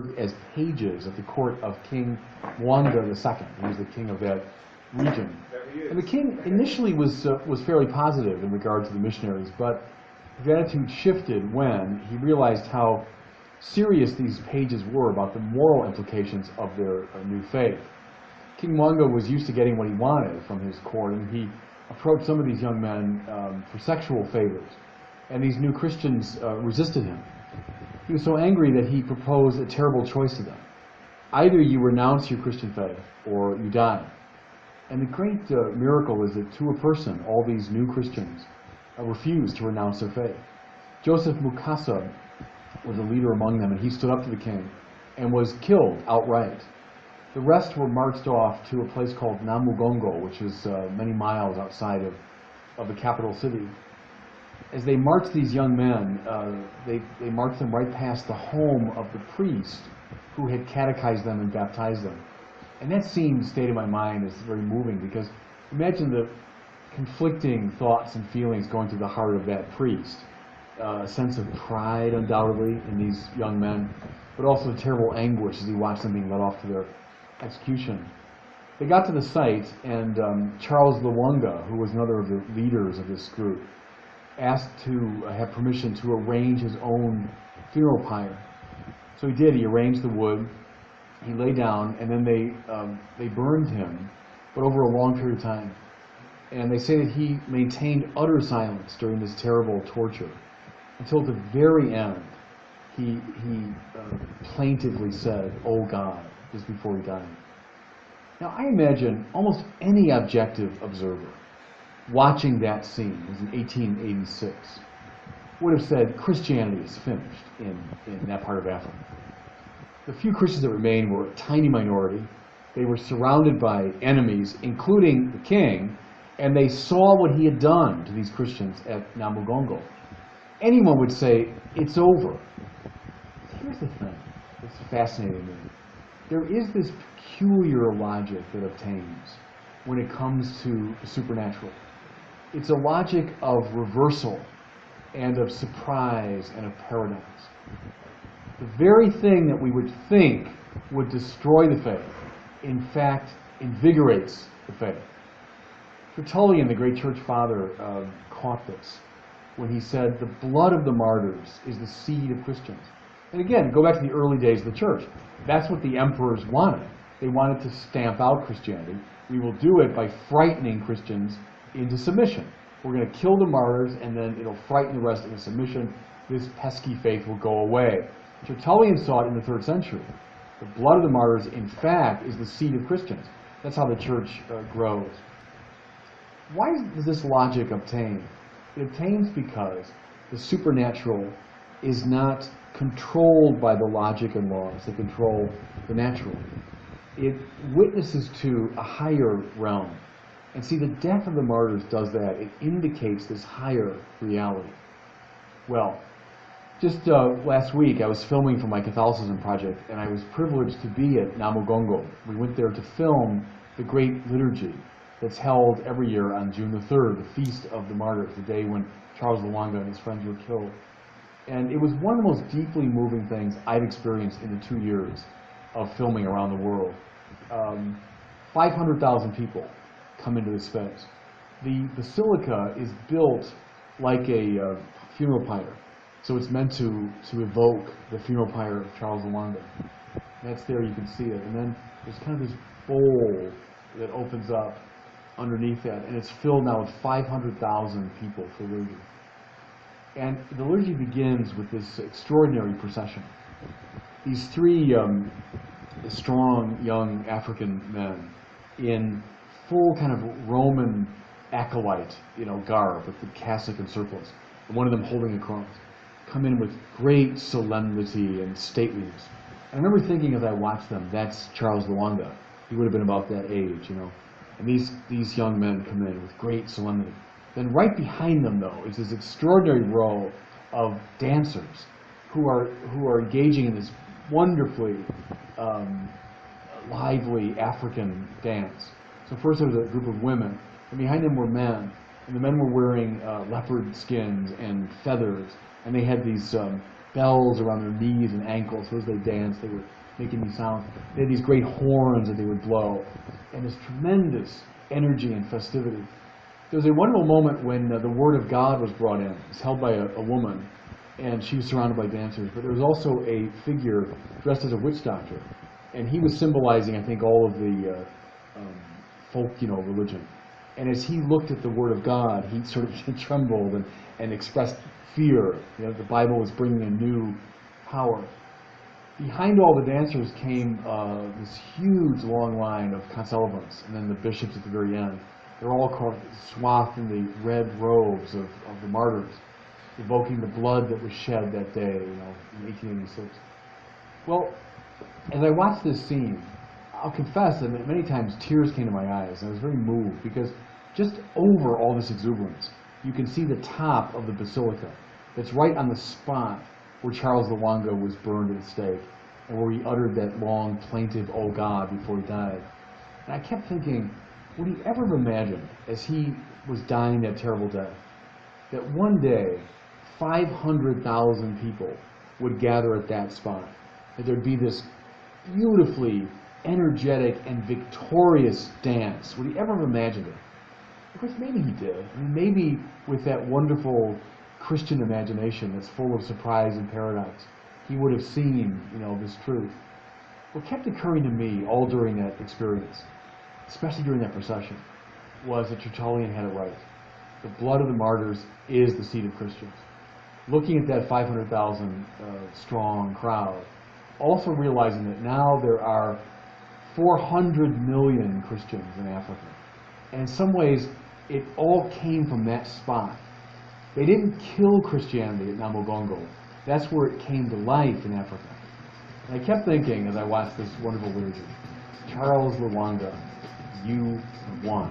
served as pages at the court of King Mwanga II. He was the king of that region. And the king initially was fairly positive in regard to the missionaries, but his attitude shifted when he realized how serious these pages were about the moral implications of their new faith. King Mwanga was used to getting what he wanted from his court, and he approached some of these young men for sexual favors, and these new Christians resisted him. He was so angry that he proposed a terrible choice to them. Either you renounce your Christian faith, or you die. And the great miracle is that to a person, all these new Christians refused to renounce their faith. Joseph Mukasa was a leader among them, and he stood up to the king and was killed outright. The rest were marched off to a place called Namugongo, which is many miles outside of the capital city. As they marched these young men, they marched them right past the home of the priest who had catechized them and baptized them. And that scene stayed in my mind as very moving, because imagine the conflicting thoughts and feelings going through the heart of that priest. A sense of pride, undoubtedly, in these young men, but also terrible anguish as he watched them being led off to their execution. They got to the site, and Charles Lwanga, who was another of the leaders of this group, asked to have permission to arrange his own funeral pyre. So he did. He arranged the wood, he lay down, and then they burned him, but over a long period of time. And they say that he maintained utter silence during this terrible torture, until at the very end, he plaintively said, "Oh God," just before he died. Now I imagine almost any objective observer watching that scene, it was in 1886, would have said Christianity is finished in that part of Africa. The few Christians that remained were a tiny minority. They were surrounded by enemies, including the king, and they saw what he had done to these Christians at Namugongo. Anyone would say, it's over. Here's the thing that's fascinating to me. There is this peculiar logic that obtains when it comes to the supernatural. It's a logic of reversal and of surprise and of paradox. The very thing that we would think would destroy the faith, in fact, invigorates the faith. Tertullian, the great church father, caught this when he said, the blood of the martyrs is the seed of Christians. And again, go back to the early days of the church. That's what the emperors wanted. They wanted to stamp out Christianity. We will do it by frightening Christians into submission. We're going to kill the martyrs, and then it'll frighten the rest into submission. This pesky faith will go away. Tertullian saw it in the 3rd century. The blood of the martyrs, in fact, is the seed of Christians. That's how the church grows. Why does this logic obtain? It obtains because the supernatural is not controlled by the logic and laws that control the natural. It witnesses to a higher realm. And see, the death of the martyrs does that. It indicates this higher reality. Well, just last week I was filming for my Catholicism project, and I was privileged to be at Namugongo. We went there to film the great liturgy that's held every year on June the 3rd, the Feast of the Martyrs, the day when Charles Lwanga and his friends were killed. And it was one of the most deeply moving things I've experienced in the 2 years of filming around the world. 500,000 people come into this space. The basilica is built like a funeral pyre. So it's meant to evoke the funeral pyre of Charles Lwanga. That's there, you can see it. And then there's kind of this bowl that opens up underneath that, and it's filled now with 500,000 people for liturgy. And the liturgy begins with this extraordinary procession. These 3 strong young African men in full kind of Roman acolyte, garb with the cassock and surplice, and one of them holding a cross, come in with great solemnity and stateliness. I remember thinking as I watched them, that's Charles Lwanga. He would have been about that age, And these young men come in with great solemnity. Then right behind them, though, is this extraordinary row of dancers who are engaging in this wonderfully lively African dance. So first there was a group of women, and behind them were men. And the men were wearing leopard skins and feathers, and they had these bells around their knees and ankles. So as they danced, they were making these sounds. They had these great horns that they would blow, and this tremendous energy and festivity. There was a wonderful moment when the Word of God was brought in. It was held by a woman, and she was surrounded by dancers. But there was also a figure dressed as a witch doctor, and he was symbolizing, I think, all of the folk, religion. And as he looked at the Word of God, he sort of trembled and expressed fear. The Bible was bringing a new power. Behind all the dancers came this huge long line of concelebants, and then the bishops at the very end. They're all swathed in the red robes of the martyrs, evoking the blood that was shed that day, in 1886. Well, as I watched this scene, I'll confess that many times tears came to my eyes, and I was very moved, because just over all this exuberance, you can see the top of the basilica that's right on the spot where Charles Luanga was burned at the stake, and where he uttered that long, plaintive, "Oh God," before he died. And I kept thinking, would he ever have imagined, as he was dying that terrible death, that one day 500,000 people would gather at that spot, that there'd be this beautifully energetic and victorious dance? Would he ever have imagined it? Of course, maybe he did. I mean, maybe with that wonderful Christian imagination that's full of surprise and paradox, he would have seen, this truth. What kept occurring to me all during that experience, especially during that procession, was that Tertullian had it right. The blood of the martyrs is the seed of Christians. Looking at that 500,000 strong crowd, also realizing that now there are 400 million Christians in Africa. And in some ways, it all came from that spot. They didn't kill Christianity at Namugongo. That's where it came to life in Africa. And I kept thinking, as I watched this wonderful liturgy, Charles Luanga, you won.